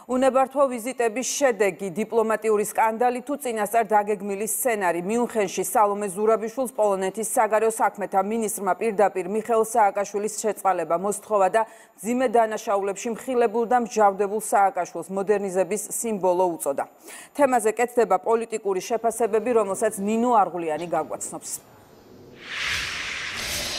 უნებართვა ვიზიტების შედეგი, დიპლომატიური სკანდალი თუ წინასწარ დაგეგმილი სცენარი. მიუნხენში სალომე ზურაბიშვილს პოლონეთის საგარეო საქმეთა მინისტრმა პირდაპირ მიხეილ სააკაშვილის შეწყალება მოსთხოვა და მძიმე დანაშაულებში მხილებულ და მსჯავრდებულ სააკაშვილს მოდერნიზების სიმბოლო უწოდა. თემაზე კეთდება პოლიტიკური შეფასებები, რომელსაც ნინო არღულიანი გაგვაცნობს.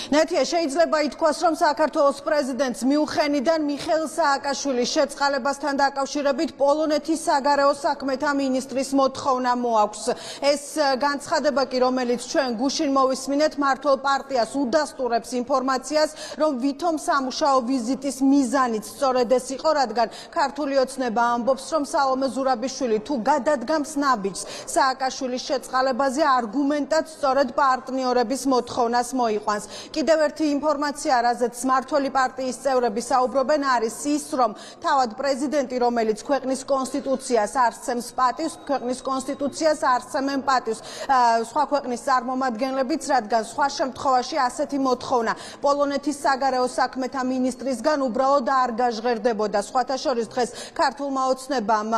ნათია, შეიძლება ითქვას, რომ საქართველოს პრეზიდენტს მიუნხენიდან მიხეილ სააკაშვილის შეწყალებასთან დაკავშირებით პოლონეთის საგარეო საქმეთა მინისტრის მოთხოვნა მოაქვს. ეს განცხადება კი, რომელიც ჩვენ გუშინ მოვისმინეთ, მართლ პარტიას უდასტურებს ინფორმაციას, რომ ვითომ სამუშაო ვიზიტის მიზანიც სწორედ ეს იყო, რადგან ქართული ოცნება ამბობს, რომ სალომე ზურაბიშვილი თუ გადადგამს ნაბიჯს სააკაშვილის შეწყალებაზე, არგუმენტად სწორედ პარტნიორების მოთხოვნას მოიყვანს. კიდევ ერთი ინფორმაცია, რაზეც მმართველი პარტიის წევრები საუბრობენ, არის ის, რომ თავად პრეზიდენტი, რომელიც ქვეყნის კონსტიტუციას არსემს პატივს, ქვეყნის კონსტიტუციას არსემენ პატივს, სხვა ქვეყნის წარმომადგენლებიც, რადგან სხვა შემთხვევაში ასეთი მოთხოვნა პოლონეთის საგარეო საქმეთა მინისტრისგან უბრალოდ არ გაჟღერდებოდა. სხვათა შორის დღეს ქართულმა ოცნებამ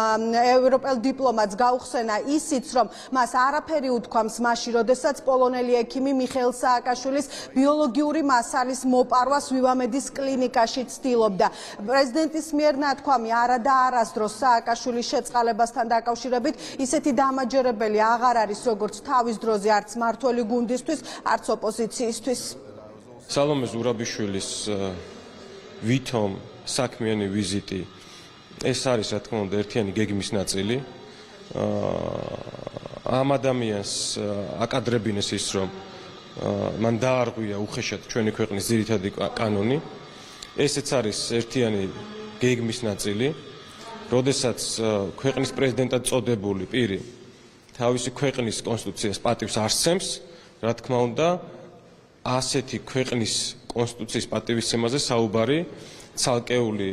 ევროპელ დიპლომატს გაუხსენა ისიც, რომ მას არაფერი უთქვამს მაშინ, როდესაც პოლონელი ექიმი მიხეილ სააკაშვილის ბიოლოგიური მასალის მოპარვას ვივამედის კლინიკაში ცდილობდა. პრეზიდენტის მიერ ნათქვამი არა და არასდროს სააკაშვილის შეწყალებასთან დაკავშირებით ისეთი დამაჯერებელი აღარ არის, როგორც თავის დროზე არც მმართველი გუნდისთვის, არც ოპოზიციისთვის. სალომე ზურაბიშვილის ვითომ საქმიანი ვიზიტი, ეს არის, რა თქმა უნდა, ერთიანი გეგმის ნაწილი. ამ ადამიანს აკადრებინეს ის, რომ მან დაარღვია უხეშად ჩვენი ქვეყნის ძირითადი კანონი. ესეც არის ერთიანი გეგმის ნაწილი, როდესაც ქვეყნის პრეზიდენტად წოდებული პირი თავისი ქვეყნის კონსტიტუციას პატივს არსემს, რა თქმა უნდა, ასეთი ქვეყნის კონსტიტუციის პატივისცემაზე საუბარი ცალკეული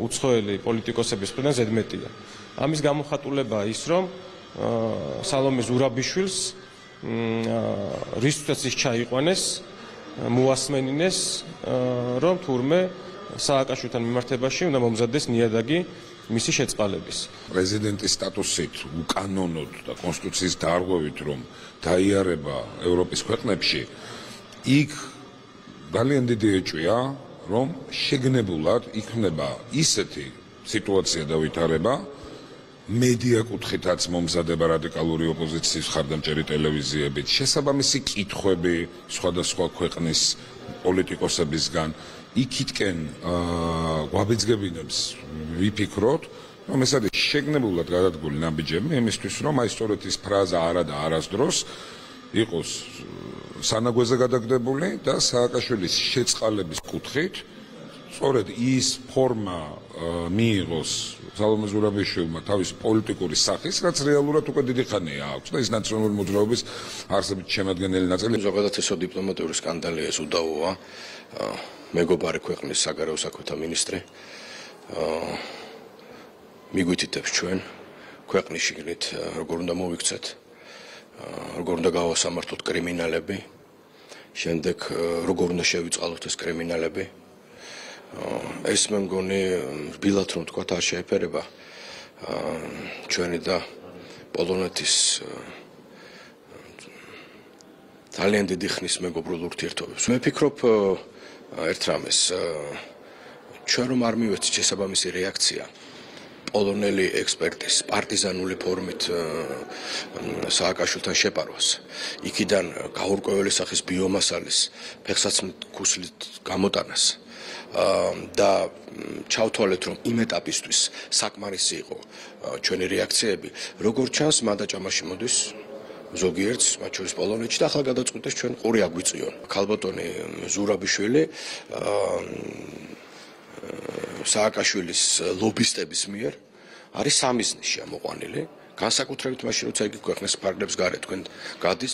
უცხოელი პოლიტიკოსების მხრიდან ზედმეტია. ამის გამოხატულებაა ის, რომ სალომე ზურაბიშვილს რისთვისაც ის ჩაიყვანეს, მოასმენინეს, რომ თურმე სააკაშვილთან მიმართებაში უნდა მომზადდეს ნიადაგი მისი შეწყალების. პრეზიდენტის სტატუსით უკანონოდ და კონსტიტუციის დარღვევით, რომ დაიარება ევროპის ქვეყნებში, იქ ძალიან დიდი ეჭვია, რომ შეგნებულად იქნება ისეთი სიტუაცია და ვითარება, მედია კუთხითაც მომზადება რადიკალური ოპოზიციის მხარდამჭერი ტელევიზიებით, შესაბამისი კითხვები სხვადასხვა ქვეყნის პოლიტიკოსებისგან, იქითკენ გვაბიძგებინებს ვიფიქროთ, რომ ეს არის შეგნებულად გადადგული ნაბიჯები იმისთვის, რომ აი სწორედ ის ფრაზა არა და არასდროს იყოს სანაგვეზე გადაგდებული და სააკაშვილის შეწყალების კუთხით სწორედ ის ფორმა მიიღოს სალომე ზურაბიშვილმა თავის პოლიტიკური სახის, რაც რეალურად უკვე დიდი ხანია აქვს და ის ნაციონალური მოძრაობის არსებით შემადგენელი ნაწილი. ზოგადად ესო დიპლომატიური სკანდალი ეს უდავოა. მეგობარი ქვეყნის საგარეო საქმეთა მინისტრი მიგვითითებს ჩვენ ქვეყნის შიგნით როგორ უნდა მოვიქცეთ, როგორ უნდა გავასამართლოთ კრიმინალები, შემდეგ როგორ უნდა შევიწყალოთ ეს კრიმინალები. ეს მე მგონი რბილად რომ თქვა არ შეეფერება ჩვენი და პოლონეთის ძალიან დიდი ხნის მეგობრულ ურთიერთობებს. მე ვფიქრობ ერთ რამეს, ჩვენ რომ არ მივეცით შესაბამისი რეაქცია პოლონელი ექსპერტის პარტიზანული ფორმით სააკაშვილთან შეპარვას, იქიდან გაურკვეველი სახის ბიომასალის ფეხსაცმლის გამოტანას და ჩავთვალეთ, რომ იმ ეტაპისთვის საკმარისი იყო ჩვენი რეაქციები, როგორც ჩანს, მანდაჭამაში მოდის ზოგიერთს, მათ შორის პოლონეთში და ახლა გადაწყვიტეს ჩვენ ყური აგვიწიონ. ქალბატონი ზურაბიშვილი სააკაშვილის ლობისტების მიერ არის სამიზნეში ამოყვანილი, განსაკუთრებით მაშინ, როცა იგი ქვეყნის ფარგლებს გარეთ თქვენ გადის.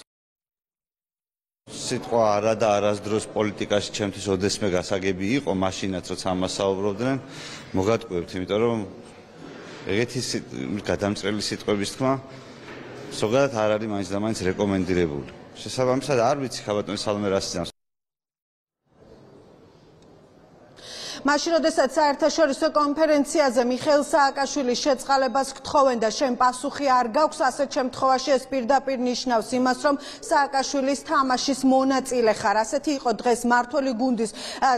სიტყვა არა და არასდროს პოლიტიკაში ჩემთვის ოდესმე გასაგები იყო, მაშინაც როცა ამას საუბრობდნენ, მოგატყუებთ, იმიტომ რომ ეგეთი გადამწრელი სიტყვების თქმა ზოგადად არ არის მაინც და მაინც რეკომენდირებული. შესაბამისად არ ვიცი ქალბატონი სალომე რას იზამს. მაშინ როდესაც საერთაშორისო კონფერენციაზე მიხეილ სააკაშვილის შეწყალებას გთხოვენ და შენ პასუხი არ გაქვს, ასეთ შემთხვევაში ეს პირდაპირ ნიშნავს იმას, რომ სააკაშვილის თამაშის მონაწილე ხარ. ასეთი იყო დღეს მმართველი გუნდის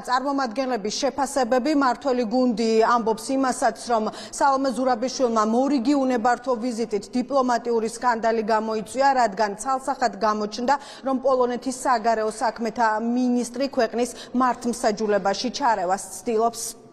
წარმომადგენლების შეფასებები. მმართველი გუნდი ამბობს იმასაც, რომ სალომე ზურაბიშვილმა მორიგი უნებართვო ვიზიტით დიპლომატიური სკანდალი გამოიწვია, რადგან ცალსახად გამოჩნდა, რომ პოლონეთის საგარეო საქმეთა მინისტრი ქვეყნის მართლმსაჯულებაში ჩარევას ცდილობს.